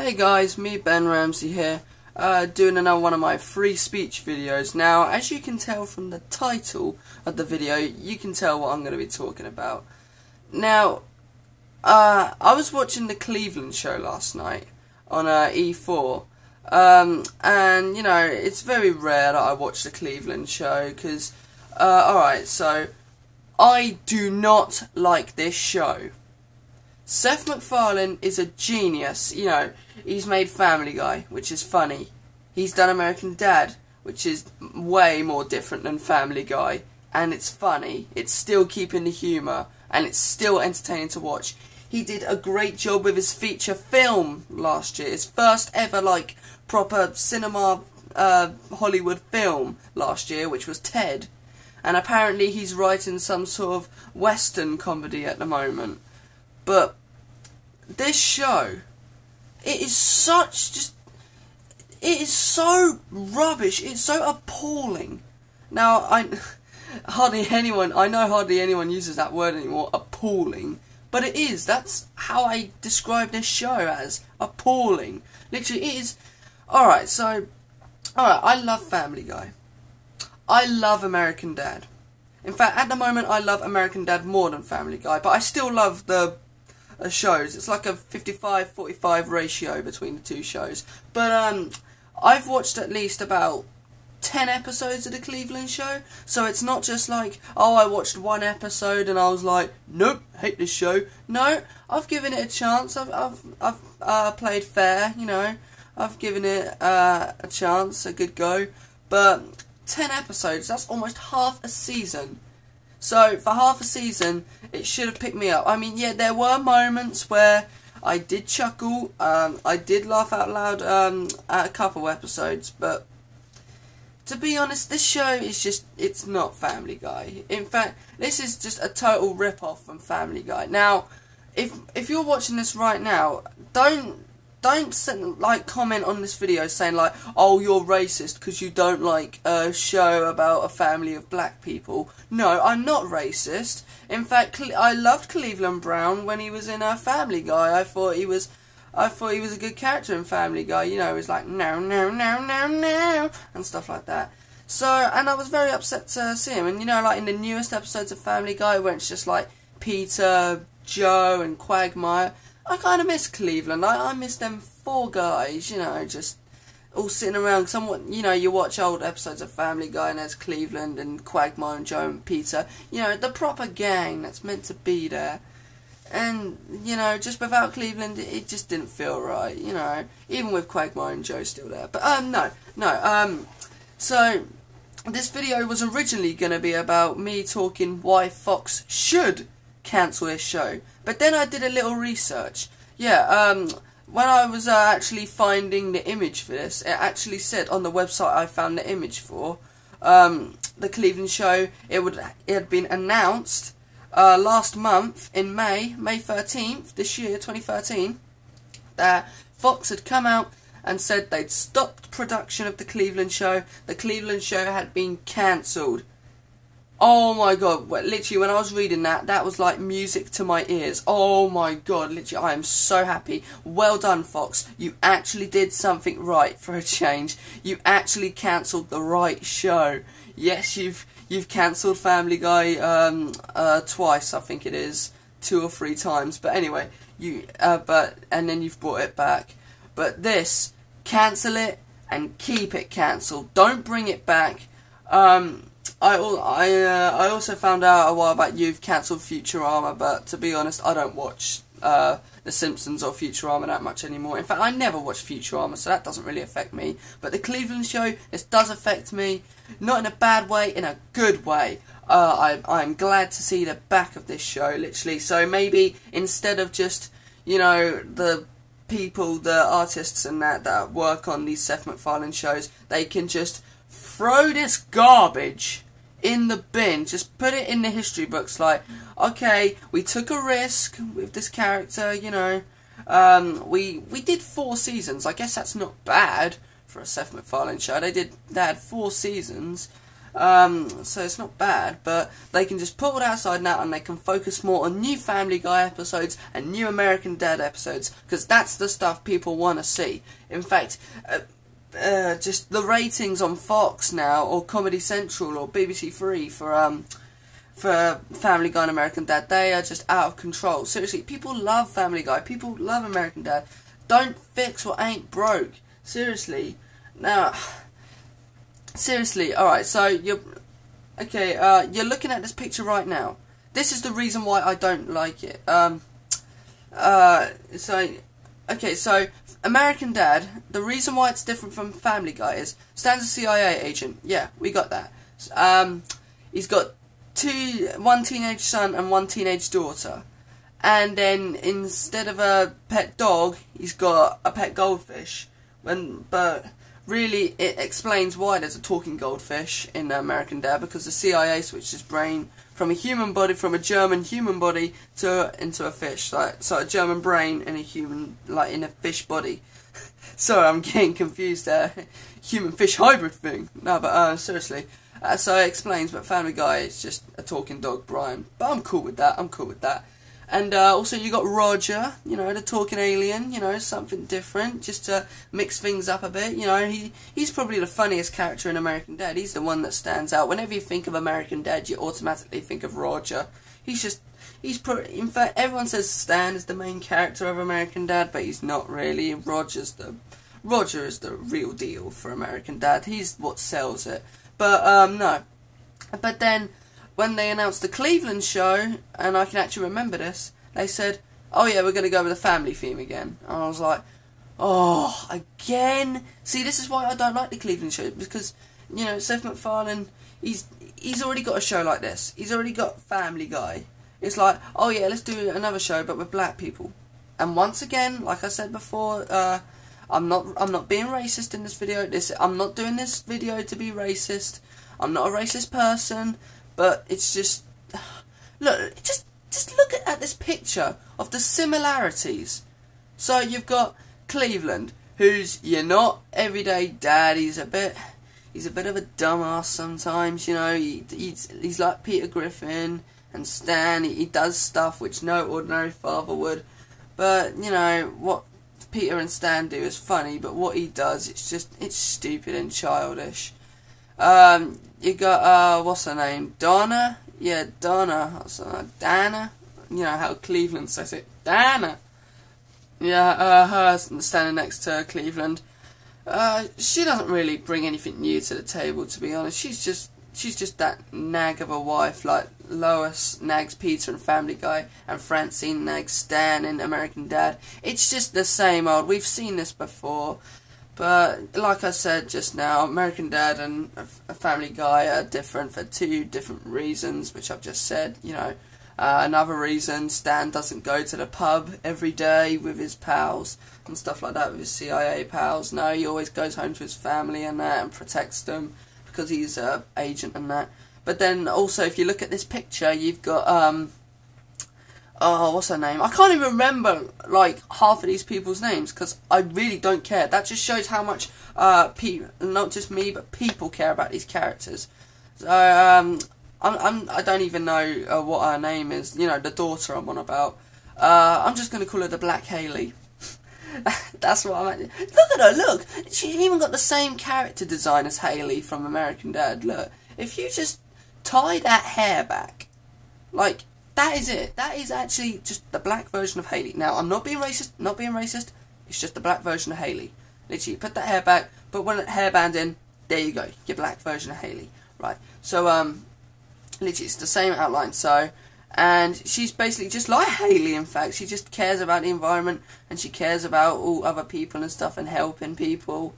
Hey guys, me Ben Ramsey here, doing another one of my free speech videos. Now, as you can tell from the title of the video, you can tell what I'm going to be talking about. Now, I was watching the Cleveland show last night on E4, and, you know, it's very rare that I watch the Cleveland show, because, alright, so, I do not like this show. Seth MacFarlane is a genius. You know, he's made Family Guy, which is funny. He's done American Dad, which is way more different than Family Guy, and it's funny. It's still keeping the humour, and it's still entertaining to watch. He did a great job with his feature film last year. His first ever, like, proper cinema Hollywood film last year, which was Ted. And apparently he's writing some sort of Western comedy at the moment. But this show, it is such it is so rubbish, it's so appalling. Now, I know hardly anyone uses that word anymore, appalling, but it is, that's how I describe this show, as appalling. Literally, it is. Alright, I love Family Guy. I love American Dad. In fact, at the moment, I love American Dad more than Family Guy, but I still love the shows. It's like a 55-45 ratio between the two shows. But I've watched at least about 10 episodes of the Cleveland show, so it's not just like, oh, I watched one episode and I was like, nope, hate this show. No, I've given it a chance. I've played fair, you know. I've given it a chance, a good go. But 10 episodes, that's almost half a season. So, for half a season, it should have picked me up. I mean, yeah, there were moments where I did chuckle, I did laugh out loud at a couple episodes, but to be honest, this show is just, it's not Family Guy. In fact, this is just a total rip-off from Family Guy. Now, if you're watching this right now, don't comment on this video saying like, oh, you're racist because you don't like a show about a family of black people. No, I'm not racist. In fact, I loved Cleveland Brown when he was in Family Guy. I thought he was a good character in Family Guy. You know, he was like no, no, no, no, no, and stuff like that. So, and I was very upset to see him. And you know, like in the newest episodes of Family Guy, where it's just like Peter, Joe, and Quagmire, I kind of miss Cleveland. I miss them four guys, you know, just all sitting around. Somewhat, you know, you watch old episodes of Family Guy and there's Cleveland and Quagmire and Joe and Peter. You know, the proper gang that's meant to be there. And, you know, just without Cleveland, it just didn't feel right, you know. Even with Quagmire and Joe still there. But, so, this video was originally going to be about me talking why Fox should cancel this show. But then I did a little research. Yeah, when I was actually finding the image for this, it actually said on the website I found the image for, the Cleveland show, it had been announced last month in May 13th, this year, 2013, that Fox had come out and said they'd stopped production of the Cleveland show. The Cleveland show had been cancelled. Oh my god, literally when I was reading that, that was like music to my ears. Oh my god, literally I am so happy. Well done, Fox. You actually did something right for a change. You actually cancelled the right show. Yes, you've cancelled Family Guy twice, I think it is. 2 or 3 times. But anyway, and then you've brought it back. But this, cancel it and keep it cancelled. Don't bring it back. I also found out a while back you've cancelled Futurama, but to be honest, I don't watch The Simpsons or Futurama that much anymore. In fact, I never watch Futurama, so that doesn't really affect me. But the Cleveland show, this does affect me, not in a bad way, in a good way. I'm glad to see the back of this show, literally. So maybe instead of just, you know, the people, the artists and that work on these Seth MacFarlane shows, they can just throw this garbage in the bin. Just put it in the history books like, okay, we took a risk with this character, you know. We did 4 seasons. I guess that's not bad for a Seth MacFarlane show. They had 4 seasons. So it's not bad, but they can just put it outside now and they can focus more on new Family Guy episodes and new American Dad episodes, because that's the stuff people want to see. In fact, just the ratings on Fox now, or Comedy Central, or BBC Three for Family Guy and American Dad, they are just out of control. Seriously, people love Family Guy, people love American Dad. Don't fix what ain't broke. Seriously. Now, seriously, alright, so you're looking at this picture right now. This is the reason why I don't like it. So American Dad, the reason why it's different from Family Guy is Stan's a CIA agent. Yeah, we got that. He's got one teenage son and one teenage daughter. And then instead of a pet dog, he's got a pet goldfish. But really, it explains why there's a talking goldfish in American Dad, because the CIA switched his brain from a human body, from a German human body, into a fish. So a German brain in a human, in a fish body. Sorry, I'm getting confused there. Human-fish hybrid thing. No, but seriously. So it explains, but Family Guy is just a talking dog, Brian. But I'm cool with that. And also you got Roger, the talking alien, something different, just to mix things up a bit. He's probably the funniest character in American Dad. He's the one that stands out. Whenever you think of American Dad, you automatically think of Roger. In fact, everyone says Stan is the main character of American Dad, but he's not really. Roger is the real deal for American Dad. He's what sells it. But, no. But then, when they announced the Cleveland show, and I can actually remember this, they said, oh yeah, we're going to go with the family theme again. And I was like, oh, again? See, this is why I don't like the Cleveland show, because, Seth MacFarlane, he's already got a show like this. He's already got Family Guy. It's like, oh yeah, let's do another show, but with black people. And once again, like I said before, I'm not being racist in this video. I'm not doing this video to be racist. I'm not a racist person. But it's just, look, just look at this picture of the similarities. So you've got Cleveland, who's your not everyday dad. He's a bit of a dumbass sometimes. He's like Peter Griffin and Stan. He does stuff which no ordinary father would. But what Peter and Stan do is funny, but what he does, it's stupid and childish. You got, what's her name? Donna? Yeah, Donna. Dana? How Cleveland says it. Dana! Yeah, her standing next to Cleveland. She doesn't really bring anything new to the table, to be honest. She's just that nag of a wife, like Lois nags Peter in Family Guy, and Francine nags Stan in American Dad. It's just the same old. We've seen this before. But, like I said just now, American Dad and a Family Guy are different for two different reasons, which I've just said, Another reason, Stan doesn't go to the pub every day with his pals and stuff like that, with his CIA pals. No, he always goes home to his family and that, and protects them, because he's an agent and that. But then, also, if you look at this picture, you've got, oh, what's her name? I can't even remember, half of these people's names, because I really don't care. That just shows how much, not just me, but people care about these characters. So, I don't even know what her name is, the daughter I'm on about. I'm just going to call her the Black Haley. That's what I'm at. Look at her, look! She even got the same character design as Haley from American Dad. Look, if you just tie that hair back, that is it. That is actually just the black version of Haley. Now, I'm not being racist, it's just the black version of Haley. Literally, put that hair back, put one hairband in, there you go, your black version of Haley. Right, so, literally, it's the same outline, so, and she's basically just like Haley, in fact. She just cares about the environment, and she cares about all other people and stuff, and helping people,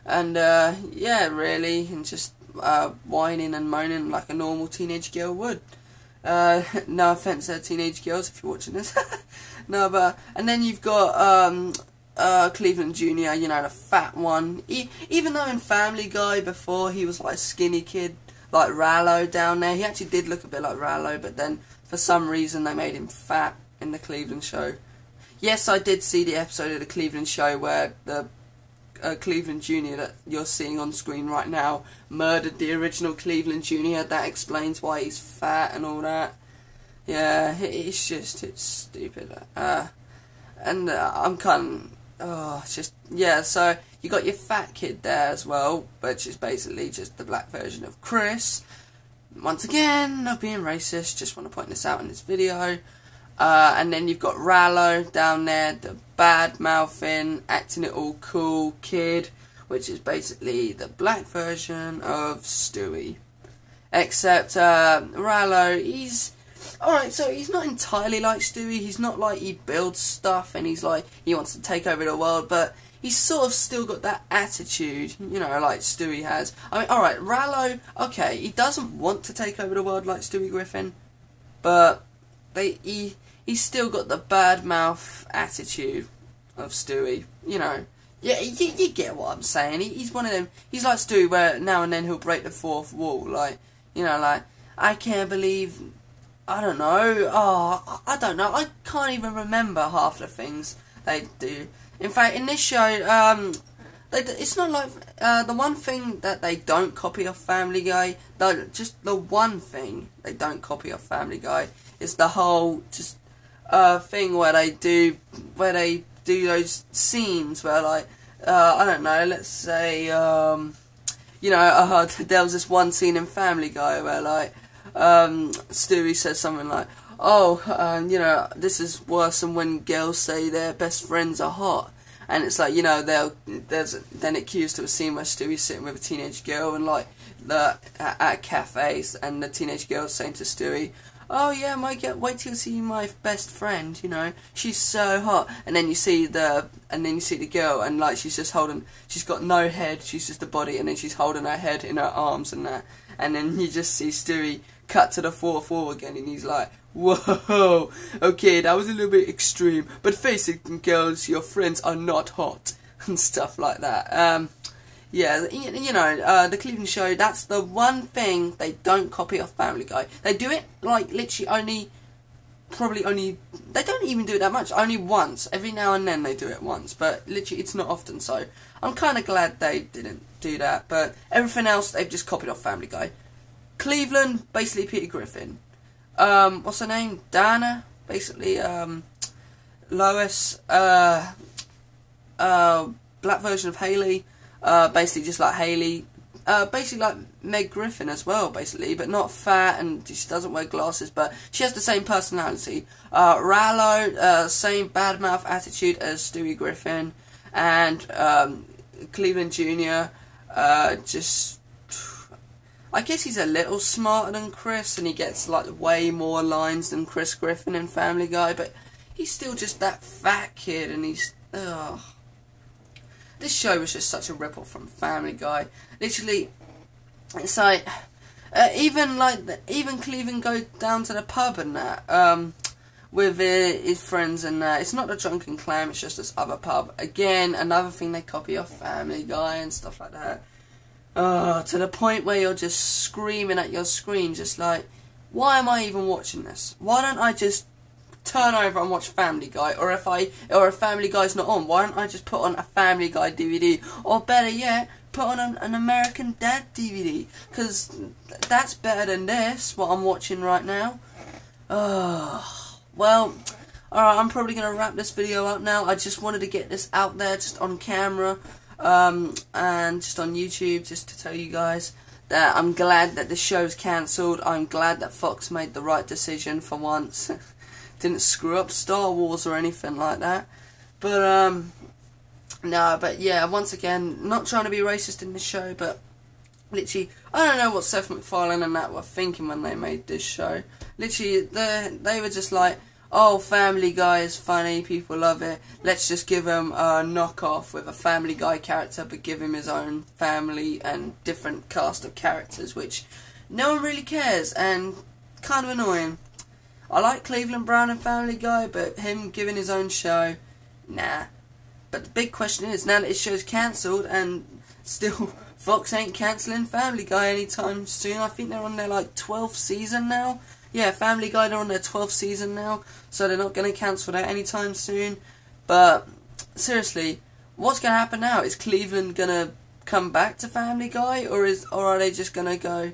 and, yeah, really, and just, whining and moaning like a normal teenage girl would. No offense there, teenage girls, if you're watching this. No, but, and then you've got, Cleveland Jr., the fat one. Even though in Family Guy before, he was like a skinny kid, like Rallo down there. He actually did look a bit like Rallo, but then, for some reason, they made him fat in the Cleveland show. Yes, I did see the episode of the Cleveland show where the Cleveland Jr. that you're seeing on screen right now murdered the original Cleveland Jr. That explains why he's fat and all that. Yeah, it's stupid. And I'm kind of, it's just, yeah, so you got your fat kid there as well, which is basically just the black version of Chris. Once again, not being racist, just want to point this out in this video. And then you've got Rallo down there, the bad-mouthing, acting it all cool kid, which is basically the black version of Stewie. Except Rallo, he's alright, so he's not entirely like Stewie. He's not like he builds stuff and he's like he wants to take over the world, but he's sort of still got that attitude, you know, like Stewie has. I mean, alright, Rallo, okay, he doesn't want to take over the world like Stewie Griffin, but he's still got the bad mouth attitude of Stewie, you know. Yeah, you get what I'm saying. He's one of them. He's like Stewie, where now and then he'll break the fourth wall, like, you know, like, I can't believe, I don't know, I don't know, I can't even remember half the things they do. In fact, in this show, it's not like, the one thing that they don't copy off Family Guy, just the one thing they don't copy off Family Guy, is the whole, just, thing where they do those scenes where, like, I don't know, let's say, you know, there was this one scene in Family Guy where, like, Stewie says something like, oh, you know, this is worse than when girls say their best friends are hot. And it's like, you know, then it cues to a scene where Stewie's sitting with a teenage girl and, like, at cafes, and the teenage girl's saying to Stewie, oh yeah, wait till you see my best friend, you know, she's so hot. And then you see the girl, and like she's got no head, she's just a body, and then she's holding her head in her arms and that. And then you just see Stewie cut to the fourth wall again, and he's like, whoa, okay, that was a little bit extreme, but face it, girls, your friends are not hot, and stuff like that. Yeah, you know, the Cleveland Show, that's the one thing they don't copy off Family Guy. They do it, like, literally they don't even do it that much, only once. Every now and then they do it once, but literally it's not often, so I'm kind of glad they didn't do that. But everything else, they've just copied off Family Guy. Cleveland, basically Peter Griffin. What's her name? Dana, basically, Lois, black version of Haley. Basically just like Haley, basically like Meg Griffin as well, basically, but not fat, and she doesn't wear glasses, but she has the same personality. Rallo, same bad mouth attitude as Stewie Griffin, and Cleveland Jr., just, I guess he's a little smarter than Chris, and he gets like way more lines than Chris Griffin in Family Guy, but he's still just that fat kid, and he's, ugh. This show was just such a rip-off from Family Guy. Literally, it's like, even Cleveland go down to the pub and that, with his friends and that. It's not the Drunken Clam, it's just this other pub. Again, another thing they copy off Family Guy and stuff like that. To the point where you're just screaming at your screen, just like, why am I even watching this? Why don't I just turn over and watch Family Guy, or if Family Guy's not on, why don't I just put on a Family Guy DVD, or better yet, put on an American Dad DVD, because that's better than this, what I'm watching right now. Well, alright, I'm probably going to wrap this video up now. I just wanted to get this out there, just on camera, and just on YouTube, just to tell you guys that I'm glad that the show's cancelled. I'm glad that Fox made the right decision for once. Didn't screw up Star Wars or anything like that. But, no, but yeah, once again, not trying to be racist in this show, but literally, I don't know what Seth MacFarlane and that were thinking when they made this show. Literally, they were just like, oh, Family Guy is funny, people love it, let's just give him a knockoff with a Family Guy character, but give him his own family and different cast of characters, which no one really cares, and kind of annoying. I like Cleveland Brown and Family Guy, but him giving his own show, nah. But the big question is, now that his show's cancelled, and still Fox ain't cancelling Family Guy anytime soon. I think they're on their, like, 12th season now. Yeah, Family Guy, they're on their 12th season now, so they're not going to cancel that anytime soon. But, seriously, what's going to happen now? Is Cleveland going to come back to Family Guy, or are they just going to go,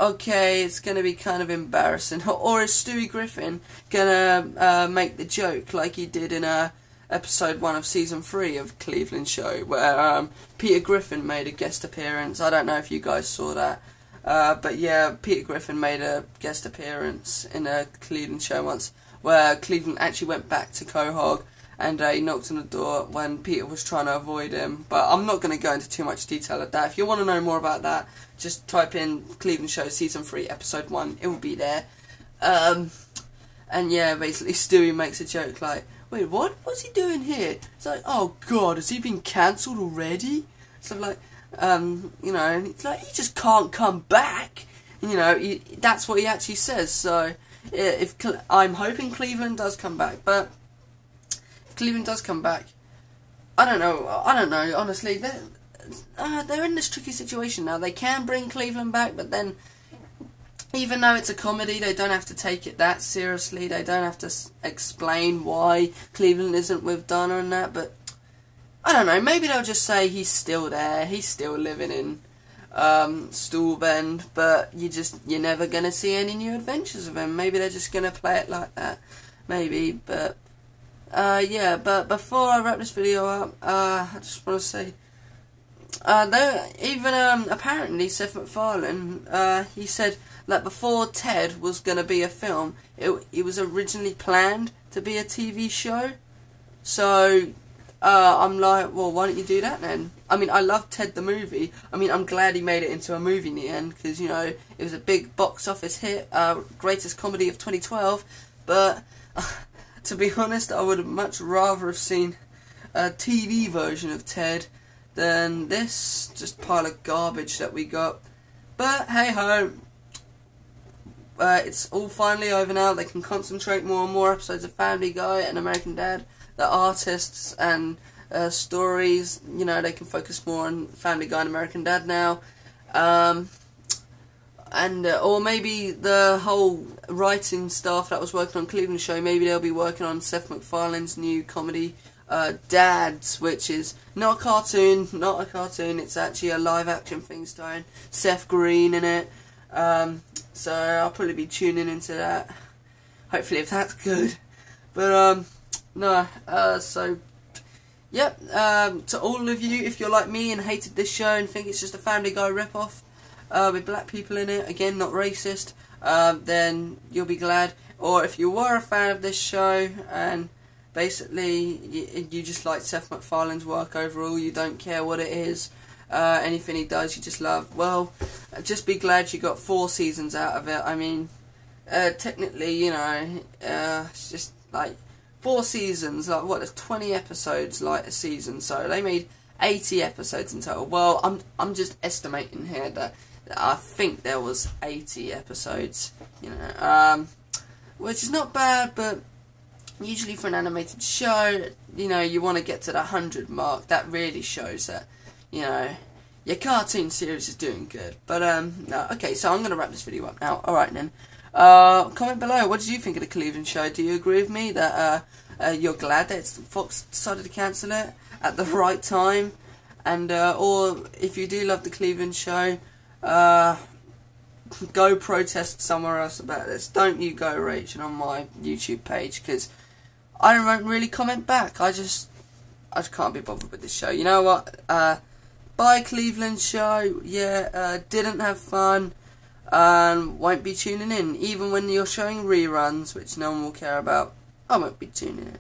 okay, it's going to be kind of embarrassing? Or is Stewie Griffin going to make the joke like he did in episode 1 of season 3 of Cleveland show, where Peter Griffin made a guest appearance? I don't know if you guys saw that, but yeah, Peter Griffin made a guest appearance in a Cleveland show once, where Cleveland actually went back to Quahog, and he knocked on the door when Peter was trying to avoid him. But I'm not going to go into too much detail of that. If you want to know more about that, just type in Cleveland Show Season 3 Episode 1. It will be there. And yeah, basically Stewie makes a joke like, wait, what's he doing here? It's like, oh god, has he been cancelled already? So like, you know, and it's like, he just can't come back. You know, that's what he actually says. So I'm hoping Cleveland does come back, but Cleveland does come back, I don't know, honestly, they're in this tricky situation now. They can bring Cleveland back, but then, even though it's a comedy, they don't have to take it that seriously. They don't have to explain why Cleveland isn't with Donna and that, but I don't know, maybe they'll just say he's still there, he's still living in Stoolbend, but you're never going to see any new adventures of him. Maybe they're just going to play it like that, maybe, but yeah, but before I wrap this video up, I just want to say, apparently Seth MacFarlane, he said that before Ted was going to be a film, it was originally planned to be a TV show. So, I'm like, well, why don't you do that then? I mean, I love Ted the movie. I mean, I'm glad he made it into a movie in the end, because, you know, it was a big box office hit, greatest comedy of 2012, but to be honest, I would have much rather have seen a TV version of Ted than this just pile of garbage that we got. But hey ho, it's all finally over now. They can concentrate more and more episodes of Family Guy and American Dad. The artists and stories, you know, they can focus more on Family Guy and American Dad now. Or maybe the whole writing staff that was working on Cleveland Show, maybe they'll be working on Seth MacFarlane's new comedy, Dads, which is not a cartoon, it's actually a live-action thing starring Seth Green in it. So I'll probably be tuning into that, hopefully, if that's good. But, no, so, yep, to all of you, if you're like me and hated this show and think it's just a Family Guy ripoff, with black people in it, again, not racist, then you'll be glad. Or if you were a fan of this show and basically you just like Seth MacFarlane's work overall, you don't care what it is, anything he does you just love, well, just be glad you got 4 seasons out of it. I mean, technically, you know, it's just like 4 seasons, like what, there's 20 episodes like a season, so they made 80 episodes in total. Well, I'm just estimating here that I think there was 80 episodes, you know, which is not bad, but usually for an animated show, you know, you want to get to the 100 mark. That really shows that, you know, your cartoon series is doing good. But, no, okay, so I'm going to wrap this video up now. Alright then, comment below, what did you think of the Cleveland Show? Do you agree with me that, you're glad that Fox decided to cancel it at the right time? And, or if you do love the Cleveland Show, go protest somewhere else about this. Don't you go raging on my YouTube page, because I don't really comment back. I just can't be bothered with this show. You know what? Bye Cleveland Show. Yeah, didn't have fun. Won't be tuning in. Even when you're showing reruns, which no one will care about, I won't be tuning in.